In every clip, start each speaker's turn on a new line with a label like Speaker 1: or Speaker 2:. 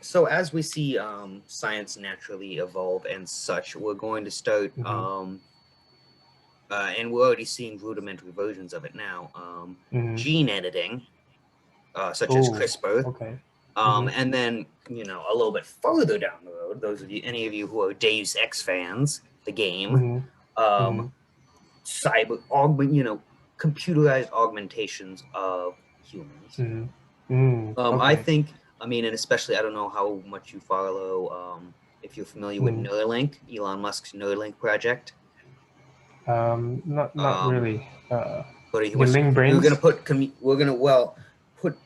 Speaker 1: So as we see science naturally evolve and such, we're going to start,
Speaker 2: Mm-hmm.
Speaker 1: and we're already seeing rudimentary versions of it now,
Speaker 2: Mm-hmm.
Speaker 1: gene editing, such as
Speaker 2: Oh,
Speaker 1: CRISPR,
Speaker 2: okay. Mm-hmm.
Speaker 1: and then, a little bit further down the road, any of you who are Deus Ex fans, the game,
Speaker 2: Mm-hmm. Mm-hmm.
Speaker 1: um, computerized augmentations of humans.
Speaker 2: Mm-hmm. Mm,
Speaker 1: I
Speaker 2: okay.
Speaker 1: think, and especially, I don't know how much you follow, if you're familiar with
Speaker 2: Mm.
Speaker 1: Neuralink, Elon Musk's Neuralink project.
Speaker 2: Not
Speaker 1: Um,
Speaker 2: really.
Speaker 1: but he
Speaker 2: The
Speaker 1: wants to,
Speaker 2: link
Speaker 1: we're gonna
Speaker 2: brains.
Speaker 1: put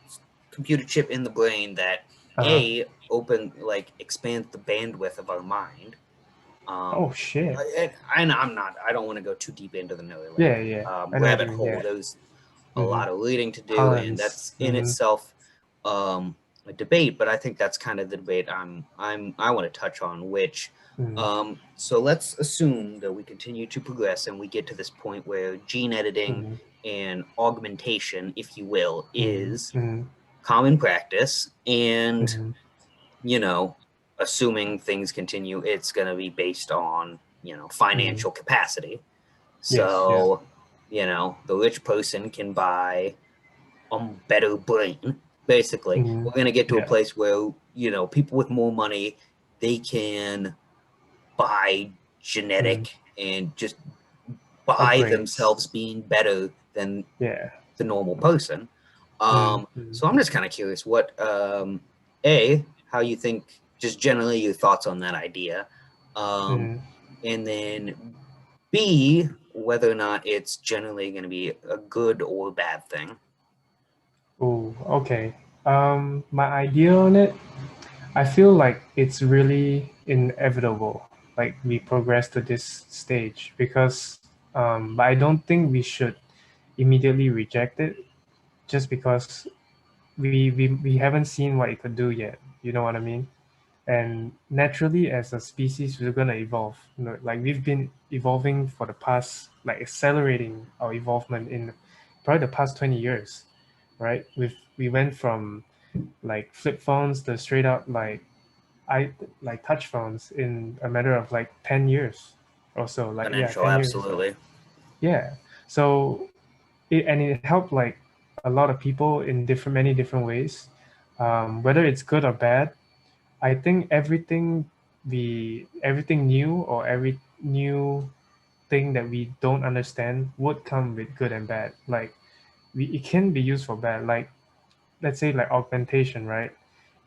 Speaker 1: computer chip in the brain that
Speaker 2: Uh-huh.
Speaker 1: a expands the bandwidth of our mind.
Speaker 2: Oh
Speaker 1: Um,
Speaker 2: shit.
Speaker 1: and I don't want to go too deep into the Neuralink
Speaker 2: Yeah, yeah. I know what
Speaker 1: rabbit
Speaker 2: you mean.
Speaker 1: hole.
Speaker 2: Yeah.
Speaker 1: There's a
Speaker 2: Mm-hmm.
Speaker 1: lot of reading to do, and
Speaker 2: Tons.
Speaker 1: that's in
Speaker 2: Mm-hmm.
Speaker 1: itself a debate. But I think that's kind of the debate I want to touch on. Which,
Speaker 2: Mm-hmm.
Speaker 1: so let's assume that we continue to progress and we get to this point where gene editing
Speaker 2: Mm-hmm.
Speaker 1: and augmentation, if you will, is
Speaker 2: Mm-hmm.
Speaker 1: common practice, and
Speaker 2: Mm-hmm.
Speaker 1: you know, assuming things continue, it's going to be based on
Speaker 2: Mm-hmm.
Speaker 1: financial capacity.
Speaker 2: Yes. Yeah.
Speaker 1: So, the rich person can buy a better brain. Basically,
Speaker 2: Mm-hmm.
Speaker 1: we're going to get to a
Speaker 2: Yeah.
Speaker 1: place where, people with more money, they can buy
Speaker 2: Mm-hmm.
Speaker 1: genetic and just buy
Speaker 2: Upgrades.
Speaker 1: themselves being better than
Speaker 2: Yeah.
Speaker 1: the normal person.
Speaker 2: Mm-hmm.
Speaker 1: So I'm just kind of curious what, how you think, just generally your thoughts on that idea. Um,
Speaker 2: Mm-hmm.
Speaker 1: and then B, whether or not it's generally going to be a good or bad thing.
Speaker 2: Oh, okay. My idea on it, I feel like it's really inevitable. Like we progress to this stage because, but I don't think we should immediately reject it just because we haven't seen what it could do yet. You know what I mean? And naturally, as a species, we're gonna evolve. You know, like we've been evolving for the past, like accelerating our evolvement in probably the past 20 years, right? We went from like flip phones to straight up I like touch phones in a matter of like 10 years or so. Like yeah,
Speaker 1: Exponential,
Speaker 2: 10 years.
Speaker 1: absolutely.
Speaker 2: Yeah. So it helped like a lot of people in different many different ways. Whether it's good or bad, I think everything new or every new thing that we don't understand would come with good and bad. Like it can be used for bad. Like let's say like augmentation, right?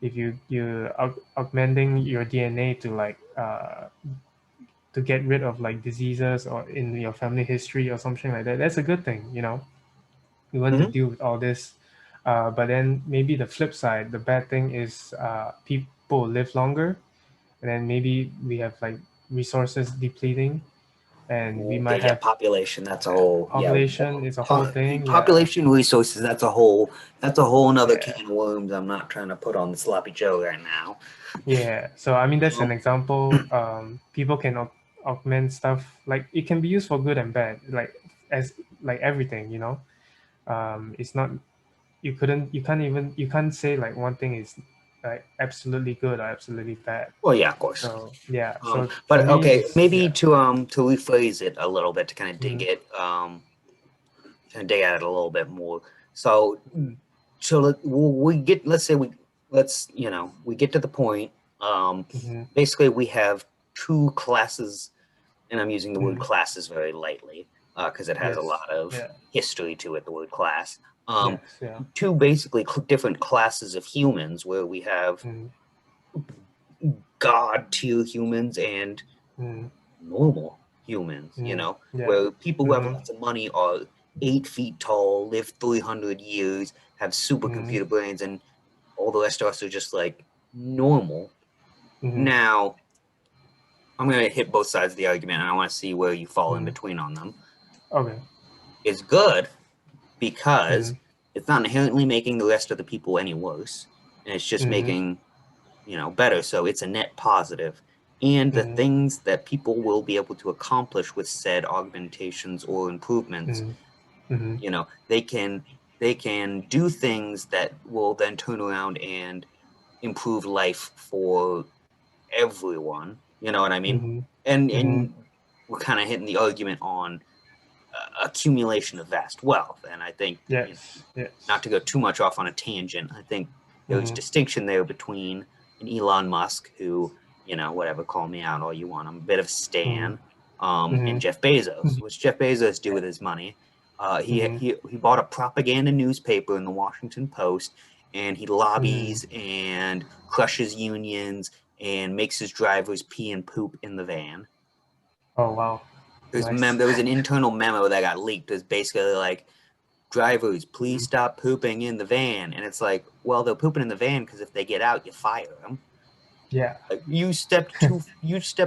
Speaker 2: If you augmenting your DNA to get rid of like diseases or in your family history or something like that, that's a good thing, you know. We want to
Speaker 1: Mm-hmm.
Speaker 2: deal with all this, but then maybe the flip side, the bad thing is people live longer, and then maybe we have like resources depleting, and we
Speaker 1: Okay,
Speaker 2: might
Speaker 1: yeah,
Speaker 2: have
Speaker 1: population. That's a whole, yeah.
Speaker 2: population is a whole thing. Yeah,
Speaker 1: Population resources. That's a whole another
Speaker 2: yeah.
Speaker 1: can of worms. I'm not trying to put on the sloppy Joe right now.
Speaker 2: Yeah, so I mean that's an
Speaker 1: Um,
Speaker 2: example. People can augment stuff like it can be used for good and bad, like as like everything, you know. It's not you can't say like one thing is like absolutely good or absolutely bad.
Speaker 1: well, yeah, of course.
Speaker 2: So yeah, so for
Speaker 1: But
Speaker 2: me
Speaker 1: okay,
Speaker 2: it's
Speaker 1: maybe
Speaker 2: yeah.
Speaker 1: to rephrase it a little bit to kind of
Speaker 2: Mm-hmm.
Speaker 1: dig at it a little bit more. So let's say we get to the point. Um,
Speaker 2: Mm-hmm.
Speaker 1: Basically, we have two classes, and I'm using the word
Speaker 2: Mm-hmm.
Speaker 1: classes very lightly because it has a
Speaker 2: Yes.
Speaker 1: lot of
Speaker 2: Yeah.
Speaker 1: history to it. The word class.
Speaker 2: Yes. Yeah.
Speaker 1: Two basically different classes of humans, where we have
Speaker 2: Mm-hmm.
Speaker 1: god tier humans and
Speaker 2: Mm-hmm.
Speaker 1: normal humans,
Speaker 2: Mm-hmm. Yeah.
Speaker 1: where people who have
Speaker 2: Mm-hmm.
Speaker 1: lots of money are 8 feet tall, live 300 years, have
Speaker 2: Mm-hmm.
Speaker 1: supercomputer brains, and all the rest of us are just like normal.
Speaker 2: Mm-hmm.
Speaker 1: Now, I'm going to hit both sides of the argument, and I want to see where you fall in
Speaker 2: Mm-hmm.
Speaker 1: between on them.
Speaker 2: Okay.
Speaker 1: It's good because
Speaker 2: Mm-hmm.
Speaker 1: it's not inherently making the rest of the people any worse, and it's just
Speaker 2: Mm-hmm.
Speaker 1: making better. So it's a net positive. And the
Speaker 2: Mm-hmm.
Speaker 1: things that people will be able to accomplish with said augmentations or improvements,
Speaker 2: Mm-hmm. Mm-hmm.
Speaker 1: they can do things that will then turn around and improve life for everyone. You know what I mean?
Speaker 2: Mm-hmm.
Speaker 1: And
Speaker 2: Mm-hmm.
Speaker 1: we're kind of hitting the argument on accumulation of vast wealth. And I think,
Speaker 2: Yes.
Speaker 1: not
Speaker 2: Yes.
Speaker 1: to go too much off on a tangent, I think there's
Speaker 2: Mm-hmm.
Speaker 1: distinction there between an Elon Musk, who, whatever, call me out all you want, I'm a bit of a stan, and Jeff Bezos. What's Jeff Bezos do with his money? He bought a propaganda newspaper in the Washington Post, and he lobbies and crushes unions and makes his drivers pee and poop in the van.
Speaker 2: Oh wow. Nice.
Speaker 1: There was an internal memo that got leaked. It was basically like, drivers, please
Speaker 2: Mhm.
Speaker 1: stop pooping in the van. And it's like, well, they're pooping in the van because if they get out, you fire them.
Speaker 2: Yeah.
Speaker 1: Like, you stepped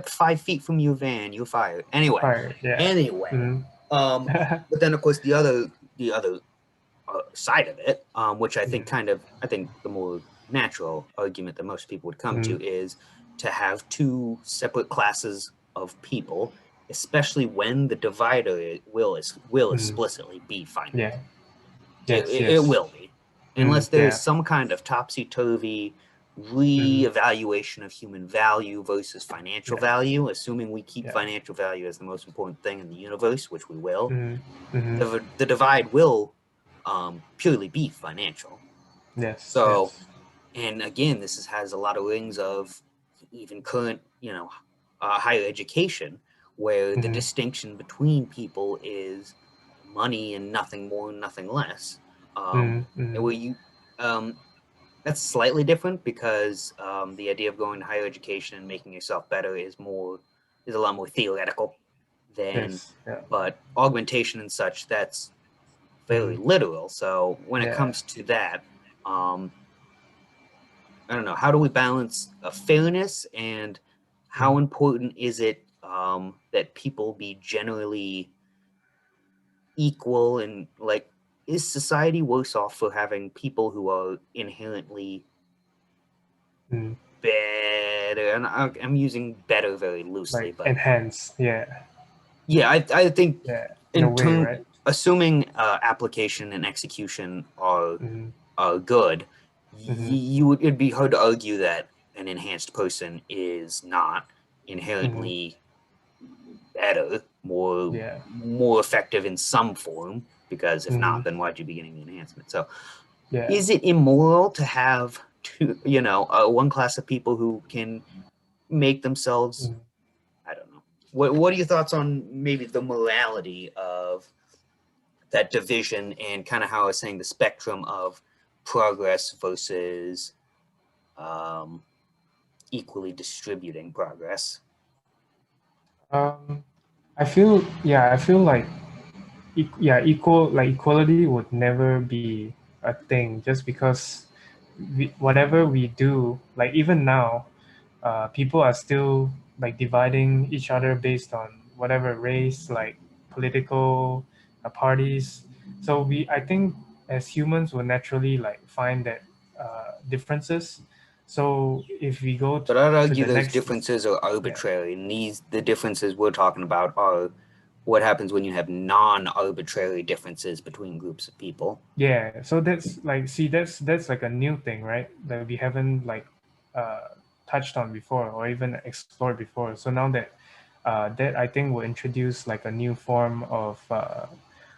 Speaker 1: 5 feet from your van, you're fired. Anyway,
Speaker 2: Fire. Yeah.
Speaker 1: anyway.
Speaker 2: Mm-hmm.
Speaker 1: But then of course the other side of it, which I think I think the more natural argument that most people would come
Speaker 2: Mm-hmm.
Speaker 1: to is to have two separate classes of people, especially when the divider will
Speaker 2: Mm-hmm.
Speaker 1: explicitly be
Speaker 2: Yeah.
Speaker 1: financial.
Speaker 2: Yes.
Speaker 1: It
Speaker 2: Yes.
Speaker 1: will be, unless there's
Speaker 2: Yeah.
Speaker 1: some kind of topsy-turvy
Speaker 2: Mm-hmm.
Speaker 1: re-evaluation of human value versus financial
Speaker 2: Yeah.
Speaker 1: value, assuming we keep
Speaker 2: Yeah.
Speaker 1: financial value as the most important thing in the universe, which we will.
Speaker 2: Mm-hmm. Mm-hmm.
Speaker 1: The divide will purely be financial.
Speaker 2: Yes.
Speaker 1: So,
Speaker 2: Yes.
Speaker 1: and again, has a lot of rings of even current, higher education, where the
Speaker 2: Mm-hmm.
Speaker 1: distinction between people is money and nothing more and nothing less. And
Speaker 2: Mm-hmm.
Speaker 1: where you, that's slightly different because the idea of going to higher education and making yourself better is a lot more theoretical than,
Speaker 2: Yes. Yeah.
Speaker 1: but augmentation and such, that's fairly
Speaker 2: Mm-hmm.
Speaker 1: literal. So when it
Speaker 2: Yeah.
Speaker 1: comes to that, I don't know, how do we balance fairness, and how
Speaker 2: Mm-hmm.
Speaker 1: important is it that people be generally equal, and like, is society worse off for having people who are inherently
Speaker 2: Mm-hmm.
Speaker 1: better? And I'm using better very loosely,
Speaker 2: Like
Speaker 1: but
Speaker 2: enhance. Yeah.
Speaker 1: yeah, I think
Speaker 2: Yeah. In a
Speaker 1: in
Speaker 2: way,
Speaker 1: turn,
Speaker 2: right?
Speaker 1: assuming application and execution
Speaker 2: Mm-hmm.
Speaker 1: are good,
Speaker 2: Mm-hmm.
Speaker 1: it'd be hard to argue that an enhanced person is not
Speaker 2: Mm-hmm.
Speaker 1: inherently better,
Speaker 2: Yeah.
Speaker 1: more effective in some form, because if
Speaker 2: Mm-hmm.
Speaker 1: not, then why'd you be getting the enhancement? So
Speaker 2: Yeah.
Speaker 1: is it immoral to have one class of people who can make themselves,
Speaker 2: Mm-hmm.
Speaker 1: I don't know, what are your thoughts on maybe the morality of that division, and kind of how I was saying the spectrum of progress versus um, equally distributing progress?
Speaker 2: Um, I feel like equality would never be a thing just because whatever we do, like even now, people are still like dividing each other based on whatever race, like political parties. So I think as humans will naturally like find that differences. So if we go
Speaker 1: But I'd
Speaker 2: to
Speaker 1: argue
Speaker 2: the
Speaker 1: those
Speaker 2: next,
Speaker 1: differences are
Speaker 2: yeah,
Speaker 1: arbitrary, and the differences we're talking about are what happens when you have non-arbitrary differences between groups of people.
Speaker 2: yeah. So that's like, see, that's like a new thing, right? That we haven't like touched on before or even explored before. So now that that I think will introduce like a new form of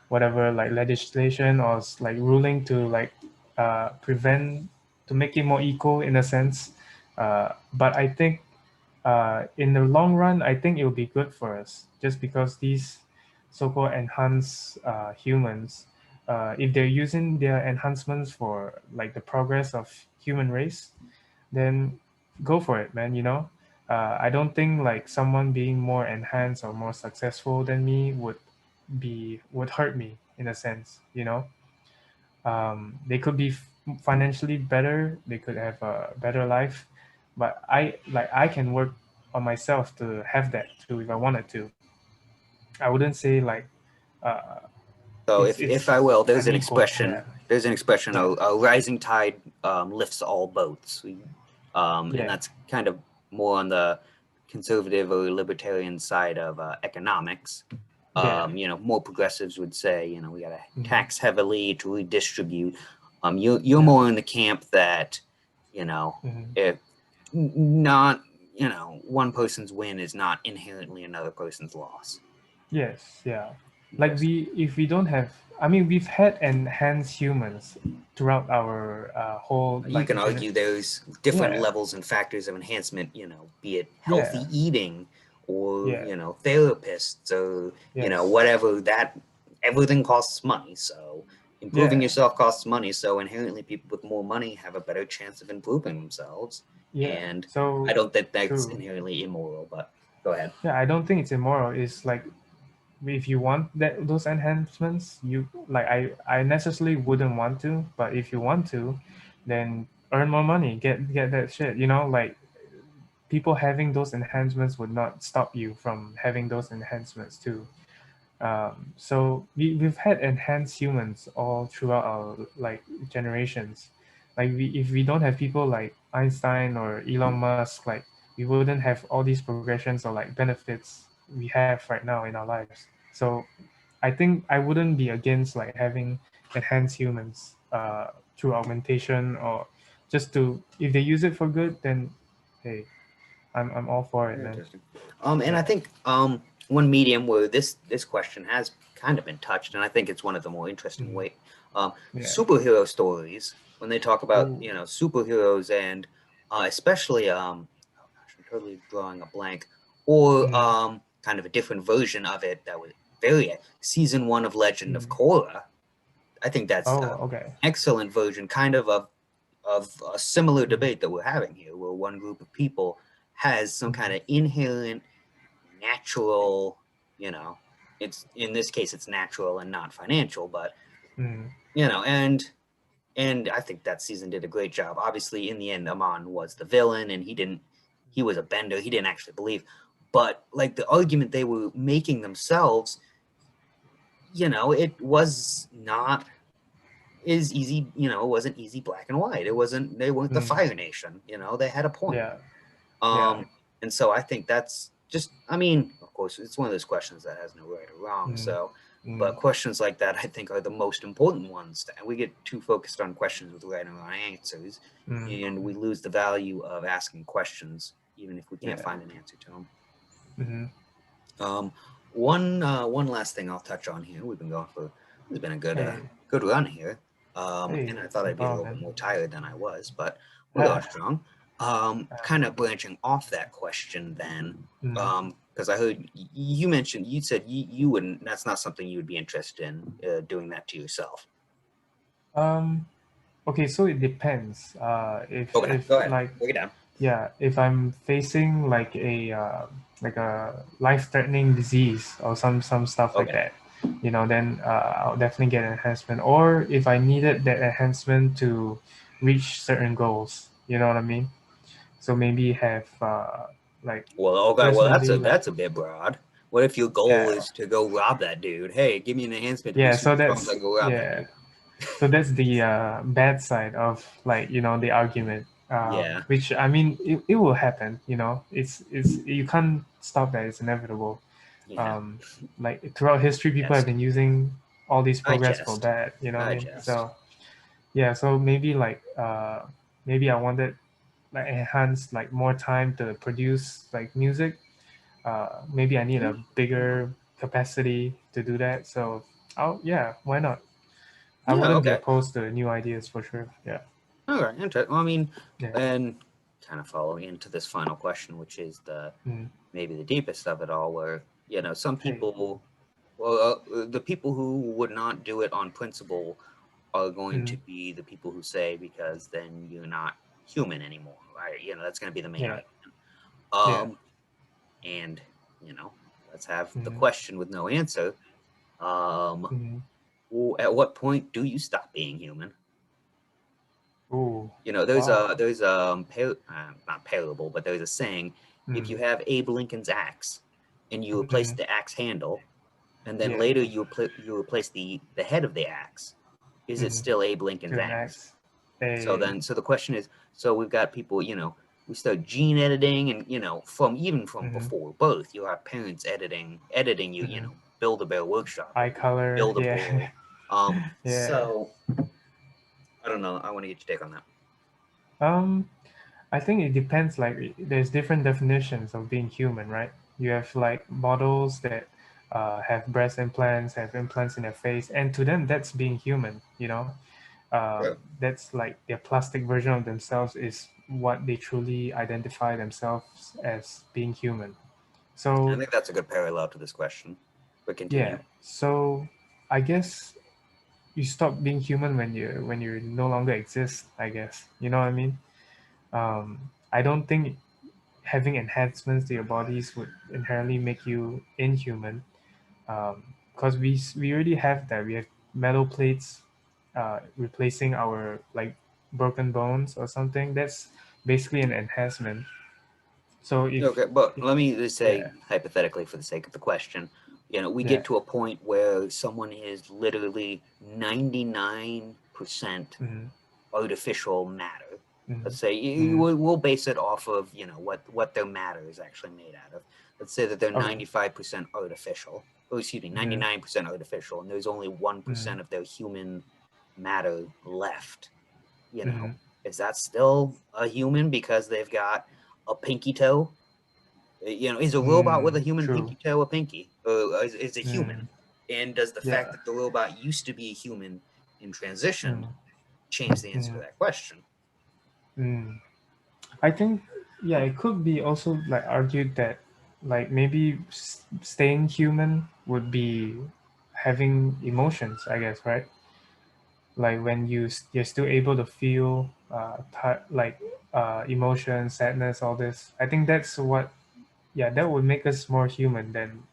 Speaker 2: whatever, like legislation or like ruling to like prevent, to make it more equal in a sense. But I think in the long run, I think it will be good for us just because these so-called enhanced humans, if they're using their enhancements for like the progress of human race, then go for it, man. I don't think like someone being more enhanced or more successful than me would hurt me in a sense. They could be financially better, they could have a better life, but I can work on myself to have that too if I wanted to. I wouldn't say like uh,
Speaker 1: So if I
Speaker 2: it's
Speaker 1: will,
Speaker 2: unequal. Yeah.
Speaker 1: there's an expression,
Speaker 2: Yeah.
Speaker 1: a rising tide lifts all boats. And
Speaker 2: Yeah.
Speaker 1: that's kind of more on the conservative or libertarian side of economics.
Speaker 2: Yeah.
Speaker 1: More progressives would say, we got to
Speaker 2: Mhm.
Speaker 1: tax heavily to redistribute. You're
Speaker 2: Yeah.
Speaker 1: more in the camp that you know,
Speaker 2: Mm-hmm.
Speaker 1: if not, you know, one person's win is not inherently another person's loss.
Speaker 2: Yes, yeah. Like
Speaker 1: Interesting.
Speaker 2: if we don't have, I mean, we've had enhanced humans throughout our whole
Speaker 1: You can argue there's different
Speaker 2: yeah,
Speaker 1: levels and factors of enhancement, you know, be it
Speaker 2: yeah,
Speaker 1: healthy eating or,
Speaker 2: yeah,
Speaker 1: you know, therapists or, you know,
Speaker 2: yes,
Speaker 1: whatever that everything costs money. So improving
Speaker 2: yeah,
Speaker 1: yourself costs money. So inherently people with more money have a better chance of improving themselves.
Speaker 2: yeah.
Speaker 1: And I
Speaker 2: So
Speaker 1: don't think that's
Speaker 2: true.
Speaker 1: inherently immoral, but go ahead.
Speaker 2: Yeah, I don't think it's immoral. It's like if you want those enhancements, you like I necessarily wouldn't want to, but if you want to, then earn more money, get that shit. You know, like people having those enhancements would not stop you from having those enhancements too. So we've had enhanced humans all throughout our like generations. Like if we don't have people like Einstein or Elon Musk, like we wouldn't have all these progressions or like benefits we have right now in our lives. So I think I wouldn't be against like having enhanced humans through augmentation or just to if they use it for good, then hey, I'm all for it,
Speaker 1: Very
Speaker 2: man.
Speaker 1: interesting. And I
Speaker 2: Yeah.
Speaker 1: think one medium where this question has kind of been touched, and I think it's one of the more interesting
Speaker 2: Mhm.
Speaker 1: way,
Speaker 2: Yeah.
Speaker 1: superhero stories when they talk about
Speaker 2: Oh.
Speaker 1: you know superheroes and especially oh gosh, I'm totally drawing a blank, or
Speaker 2: Mm.
Speaker 1: kind of a different version of it that was very season one of Legend of
Speaker 2: Mm.
Speaker 1: Korra. I think that's
Speaker 2: Oh,
Speaker 1: an
Speaker 2: okay.
Speaker 1: excellent version, kind of a similar
Speaker 2: Mm.
Speaker 1: debate that we're having here, where one group of people has some kind
Speaker 2: Mm.
Speaker 1: of inherent natural, you know, it's in this case it's natural and not financial, but
Speaker 2: Mm.
Speaker 1: you know, and I think that season did a great job. Obviously, in the end, Amon was the villain, and he was a bender. He didn't actually believe, but like the argument they were making themselves, you know, it was not is easy, you know, it wasn't easy black and white. It wasn't they weren't the
Speaker 2: Mm.
Speaker 1: Fire Nation, you know, they had a point.
Speaker 2: Yeah. Yeah.
Speaker 1: Um, and so I think that's just, I mean, of course, it's one of those questions that has no right or wrong.
Speaker 2: Mm.
Speaker 1: So,
Speaker 2: Mm.
Speaker 1: but questions like that, I think, are the most important ones. We get too focused on questions with right and wrong answers,
Speaker 2: Mm.
Speaker 1: and we lose the value of asking questions, even if we can't
Speaker 2: Yeah.
Speaker 1: find an answer to them.
Speaker 2: Mm-hmm.
Speaker 1: Um, one last thing I'll touch on here. We've been going for it's been a
Speaker 2: Hey.
Speaker 1: good run here.
Speaker 2: Hey.
Speaker 1: And I thought
Speaker 2: No
Speaker 1: I'd be a little
Speaker 2: problem,
Speaker 1: bit
Speaker 2: man.
Speaker 1: more tired than I was, but we're going strong. Kind of branching off that question then,
Speaker 2: Mm.
Speaker 1: because I heard you mentioned you said you wouldn't. That's not something you would be interested in doing that to yourself.
Speaker 2: Um. Okay. So it depends.
Speaker 1: Okay,
Speaker 2: If
Speaker 1: go ahead,
Speaker 2: like
Speaker 1: break it down.
Speaker 2: yeah, if I'm facing like a life-threatening disease or some stuff like
Speaker 1: Okay,
Speaker 2: that, then I'll definitely get enhancement. Or if I needed that enhancement to reach certain goals, you know what I mean? So maybe have like
Speaker 1: well, okay, well
Speaker 2: personally like
Speaker 1: that's a bit broad. What if your goal
Speaker 2: yeah
Speaker 1: is to go rob that dude? Hey, give me an enhancement to be
Speaker 2: yeah.
Speaker 1: super
Speaker 2: So
Speaker 1: strong so I
Speaker 2: that's
Speaker 1: can go rob that
Speaker 2: yeah.
Speaker 1: dude.
Speaker 2: So that's the bad side of like the argument.
Speaker 1: Yeah,
Speaker 2: Which I mean, it will happen. It's you can't stop that. It's inevitable.
Speaker 1: yeah.
Speaker 2: Like throughout history, people have
Speaker 1: Jest.
Speaker 2: been using all these
Speaker 1: I
Speaker 2: progress for
Speaker 1: jest.
Speaker 2: that. You know what I
Speaker 1: I
Speaker 2: mean?
Speaker 1: jest.
Speaker 2: So yeah. So maybe like maybe I wanted like enhanced like more time to produce like music. Maybe I need a bigger capacity to do that. So yeah, why not? I
Speaker 1: Yeah,
Speaker 2: wouldn't be
Speaker 1: okay.
Speaker 2: opposed to new ideas for sure. Yeah.
Speaker 1: All right. Interesting. Well, I mean,
Speaker 2: Yeah.
Speaker 1: and kind of following into this final question, which is the
Speaker 2: Mm.
Speaker 1: maybe the deepest of it all, where you know some
Speaker 2: Hey.
Speaker 1: people, well, the people who would not do it on principle are going to
Speaker 2: Mm.
Speaker 1: be the people who say because then you're not human anymore, right? You know that's going to be the main
Speaker 2: Yeah.
Speaker 1: argument.
Speaker 2: Yeah.
Speaker 1: Um, and you know, let's have the
Speaker 2: Mm.
Speaker 1: question with no answer. Um,
Speaker 2: Mm.
Speaker 1: at what point do you stop being human?
Speaker 2: Ooh.
Speaker 1: You know,
Speaker 2: Wow.
Speaker 1: there's not parable, but there's a saying: if
Speaker 2: Mm.
Speaker 1: you have Abe Lincoln's axe and you replace
Speaker 2: Mm.
Speaker 1: the axe handle, and then
Speaker 2: Yeah.
Speaker 1: later you replace the head of the axe, is it
Speaker 2: Mm.
Speaker 1: still Abe Lincoln's
Speaker 2: To an
Speaker 1: axe?
Speaker 2: X. Hey.
Speaker 1: So the question is, so we've got people, you know, we start gene editing, and you know, from even from
Speaker 2: Mm.
Speaker 1: before birth, you have parents editing you, you
Speaker 2: Mm.
Speaker 1: know, Build a Bear Workshop
Speaker 2: Eye
Speaker 1: it,
Speaker 2: color.
Speaker 1: Build a
Speaker 2: Yeah.
Speaker 1: Boy.
Speaker 2: Yeah.
Speaker 1: So I don't know. I want to get your take on that.
Speaker 2: I think it depends. Like, there's different definitions of being human, right? You have like models that have breast implants, have implants in their face, and to them, that's being human. You know,
Speaker 1: Right.
Speaker 2: that's like their plastic version of themselves is what they truly identify themselves as being human.
Speaker 1: I
Speaker 2: So
Speaker 1: think that's a good parallel to this question. But
Speaker 2: yeah,
Speaker 1: continue.
Speaker 2: so I guess you stop being human when you no longer exist. I guess you know what I mean. I don't think having enhancements to your bodies would inherently make you inhuman, because we already have that. We have metal plates replacing our like broken bones or something. That's basically an enhancement. So if
Speaker 1: Okay, but let me just say,
Speaker 2: yeah,
Speaker 1: hypothetically, for the sake of the question, we
Speaker 2: yeah,
Speaker 1: get to a point where someone is literally 99%
Speaker 2: mm-hmm,
Speaker 1: artificial matter.
Speaker 2: mm-hmm,
Speaker 1: Let's say
Speaker 2: mm-hmm,
Speaker 1: we'll base it off of what their matter is actually made out of. Let's say that they're
Speaker 2: okay,
Speaker 1: 95% artificial. Oh, excuse me,
Speaker 2: mm-hmm,
Speaker 1: 99% artificial, and there's only 1%
Speaker 2: mm-hmm,
Speaker 1: of their human matter left. You
Speaker 2: mm-hmm,
Speaker 1: know, is that still a human because they've got a pinky toe? Is a robot with a human
Speaker 2: true,
Speaker 1: pinky toe a pinky? Or is a
Speaker 2: mm,
Speaker 1: human? And does the fact
Speaker 2: yeah,
Speaker 1: that the robot used to be a human in transition
Speaker 2: mm,
Speaker 1: change the answer to
Speaker 2: mm,
Speaker 1: that question?
Speaker 2: mm. I think yeah, it could be also like argued that like maybe staying human would be having emotions, I guess, right? Like when you're still able to feel like emotion, sadness, all this. I think that's what yeah, that would make us more human than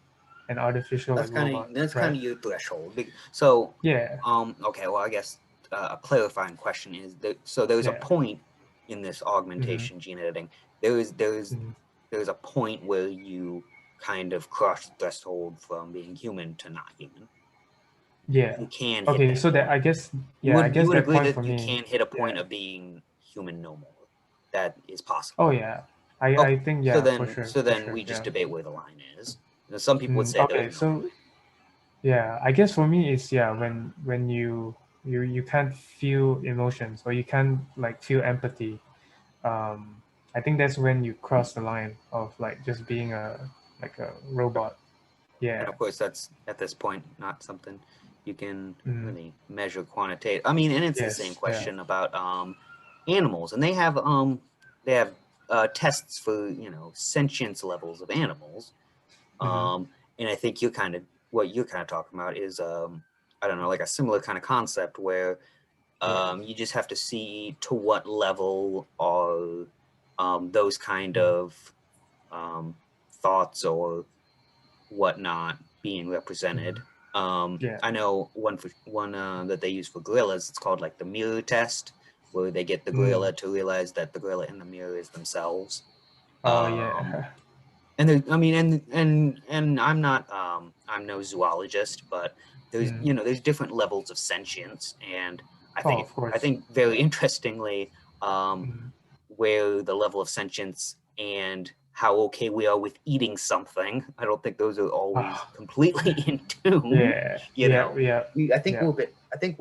Speaker 2: an artificial
Speaker 1: That's
Speaker 2: like
Speaker 1: kind
Speaker 2: robot,
Speaker 1: of that's kind
Speaker 2: right?
Speaker 1: of your threshold. So,
Speaker 2: Yeah,
Speaker 1: okay. Well, I guess a clarifying question is that so there's a
Speaker 2: yeah.
Speaker 1: point in this
Speaker 2: Mm-hmm,
Speaker 1: augmentation gene editing. There is
Speaker 2: mm-hmm.
Speaker 1: there's a point where you kind of cross the threshold from being human to not human.
Speaker 2: Yeah.
Speaker 1: You can hit
Speaker 2: Okay,
Speaker 1: that
Speaker 2: so that
Speaker 1: point.
Speaker 2: I guess
Speaker 1: You
Speaker 2: yeah, I
Speaker 1: would you
Speaker 2: guess
Speaker 1: would
Speaker 2: that
Speaker 1: agree
Speaker 2: point
Speaker 1: that
Speaker 2: for
Speaker 1: you
Speaker 2: me,
Speaker 1: can hit a point
Speaker 2: yeah.
Speaker 1: of being human no more. That is
Speaker 2: Oh
Speaker 1: possible.
Speaker 2: yeah. I
Speaker 1: Okay,
Speaker 2: think
Speaker 1: so
Speaker 2: yeah,
Speaker 1: then so
Speaker 2: for
Speaker 1: then
Speaker 2: sure,
Speaker 1: we just
Speaker 2: yeah.
Speaker 1: debate where the line is. Some people would say
Speaker 2: Okay,
Speaker 1: there's no
Speaker 2: so
Speaker 1: line.
Speaker 2: yeah, I guess for me it's yeah when you can't feel emotions or you can't like feel empathy. I think that's when you cross the line of like just being a robot.
Speaker 1: And
Speaker 2: Yeah.
Speaker 1: of course, that's at this point not something you can
Speaker 2: Mm,
Speaker 1: really measure quantitative. I mean, and it's the same
Speaker 2: yes. Yeah.
Speaker 1: question about animals, and they have tests for sentience levels of animals.
Speaker 2: Mm-hmm.
Speaker 1: And I think what you're kind of talking about is I don't know, like a similar kind of concept where
Speaker 2: Yeah.
Speaker 1: you just have to see to what level are those kind
Speaker 2: Mm,
Speaker 1: of um, thoughts or whatnot being
Speaker 2: mm,
Speaker 1: represented.
Speaker 2: yeah.
Speaker 1: I know one that they use for gorillas. It's called like the mirror test, where they get the
Speaker 2: Mm.
Speaker 1: gorilla to realize that the gorilla in the mirror is themselves.
Speaker 2: Oh
Speaker 1: Um,
Speaker 2: yeah.
Speaker 1: and there, I mean, and I'm no zoologist, but there's
Speaker 2: Mm.
Speaker 1: there's different levels of sentience, and
Speaker 2: Oh, of
Speaker 1: I
Speaker 2: course.
Speaker 1: think very interestingly, um,
Speaker 2: Mm.
Speaker 1: where the level of sentience and how okay we are with eating something. I don't think those are always
Speaker 2: Ah,
Speaker 1: completely in tune.
Speaker 2: yeah.
Speaker 1: You
Speaker 2: Yeah.
Speaker 1: know,
Speaker 2: Yeah.
Speaker 1: I think
Speaker 2: Yeah.
Speaker 1: we're a bit. I think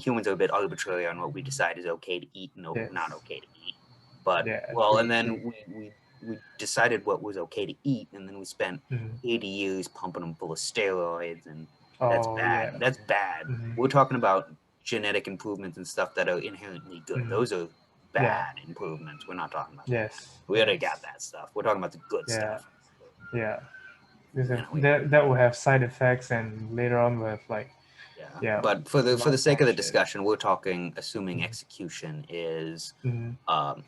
Speaker 1: humans are a bit arbitrary on what we decide is okay to eat and not
Speaker 2: Yes.
Speaker 1: okay to eat. But
Speaker 2: Yeah.
Speaker 1: well, and
Speaker 2: Agree.
Speaker 1: then
Speaker 2: Agree.
Speaker 1: we decided what was okay to eat, and then we spent
Speaker 2: Mm.
Speaker 1: 80 years pumping them full of steroids, and that's
Speaker 2: Oh
Speaker 1: bad.
Speaker 2: yeah.
Speaker 1: That's bad.
Speaker 2: Mm.
Speaker 1: We're talking about genetic improvements and stuff that are inherently good.
Speaker 2: Mm.
Speaker 1: Those are
Speaker 2: Yeah.
Speaker 1: bad improvements. We're not talking about that.
Speaker 2: Yes.
Speaker 1: We already got
Speaker 2: Yes.
Speaker 1: that stuff. We're talking about the good
Speaker 2: Yeah.
Speaker 1: stuff.
Speaker 2: Yeah.
Speaker 1: You know,
Speaker 2: That will have side effects, and later on will have like
Speaker 1: yeah.
Speaker 2: yeah,
Speaker 1: But
Speaker 2: a
Speaker 1: for the
Speaker 2: lot
Speaker 1: sake
Speaker 2: more
Speaker 1: of the
Speaker 2: shit.
Speaker 1: discussion, we're talking assuming
Speaker 2: Mm.
Speaker 1: execution is
Speaker 2: Mm.
Speaker 1: um,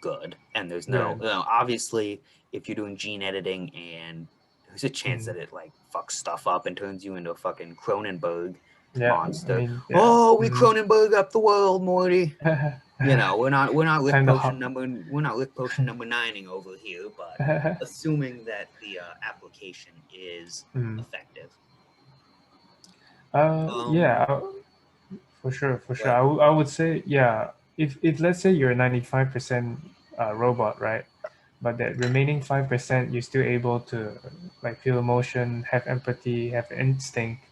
Speaker 1: good, and there's no,
Speaker 2: Good.
Speaker 1: obviously, if you're doing gene editing and there's a chance
Speaker 2: Mm.
Speaker 1: that it like fucks stuff up and turns you into a fucking Cronenberg
Speaker 2: Yeah. I
Speaker 1: monster.
Speaker 2: mean yeah.
Speaker 1: Oh, we
Speaker 2: Mm.
Speaker 1: Cronenberg up the world, Morty.
Speaker 2: Kind of.
Speaker 1: We're not lick potion number nining over here, but assuming that the application is
Speaker 2: Mm.
Speaker 1: effective.
Speaker 2: Yeah,
Speaker 1: Um,
Speaker 2: for sure, for sure.
Speaker 1: but
Speaker 2: I would say, yeah, if let's say you're 95% robot, right? But that remaining 5% you're still able to like feel emotion, have empathy, have instinct,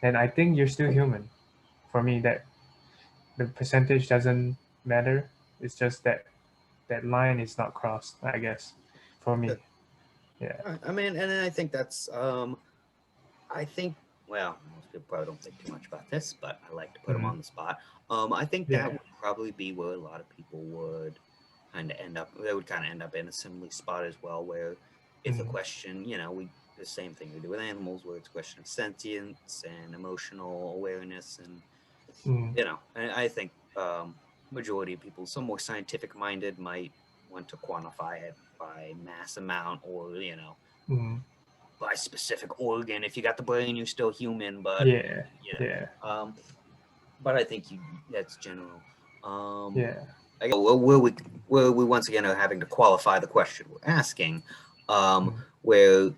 Speaker 2: then I think you're still human. For me, that the percentage doesn't matter. It's just that that line is not crossed, I guess, for me. Yeah.
Speaker 1: I mean, and I think that's, I think, well, most people probably don't think too much about this, but I like to put them on the spot. I think that would probably be where a lot of people would kind of end up. They would kind of end up in a similar spot as well, where if the question, you know, the same thing we do with animals, where it's a question of sentience and emotional awareness, and you know, I think majority of people, some more scientific minded, might want to quantify it by mass amount, or you know, by specific organ. If you got the brain, you're still human, but but I think that's general. I guess where we once again are having to qualify the question we're asking, where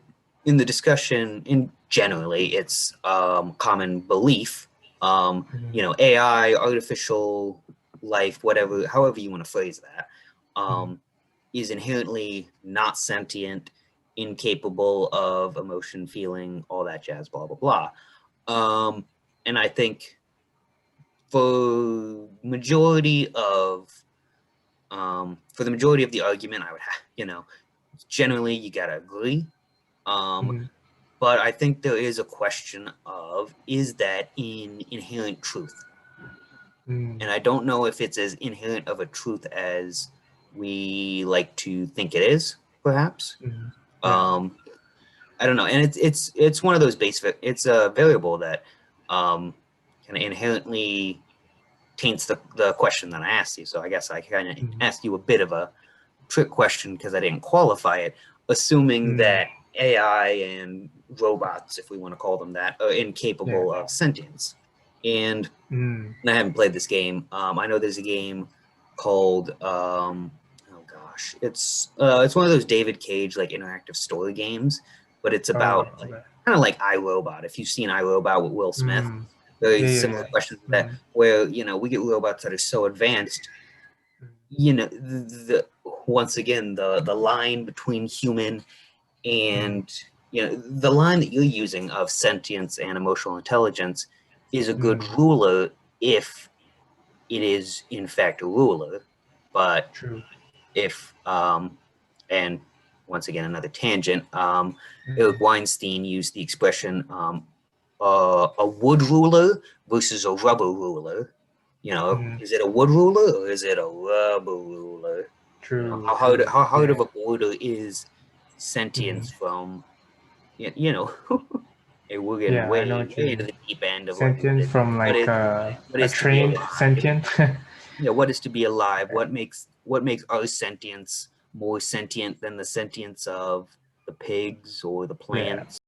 Speaker 1: in the discussion, generally, it's common belief, you know, AI, artificial life, whatever, however you want to phrase that, is inherently not sentient, incapable of emotion, feeling, all that jazz, blah, blah, blah. And I think for the majority of the argument, I would have, you know, generally you gotta agree. But I think there is a question of, is that inherent truth? And I don't know if it's as inherent of a truth as we like to think it is, perhaps. I don't know, and it's one of those it's a variable that kind of inherently taints the question that I asked you. So I guess I kind of asked you a bit of a trick question because I didn't qualify it, assuming that AI and robots, if we want to call them that, are incapable of sentience. And I haven't played this game. I know there's a game called oh gosh, it's one of those David Cage like interactive story games, but it's about kind of like iRobot. If you've seen iRobot with Will Smith, very similar questions to that, where you know we get robots that are so advanced, you know, once again the line between human and you know the line that you're using of sentience and emotional intelligence is a good ruler if it is in fact a ruler. But if and once again another tangent, Eric Weinstein used the expression a wood ruler versus a rubber ruler. You know, is it a wood ruler or is it a rubber ruler? You know, how hard of a border is sentience from, you know, we're getting way into the deep end of
Speaker 2: sentient from like a trained sentient.
Speaker 1: Yeah, what is to be alive? What makes our sentience more sentient than the sentience of the pigs or the plants?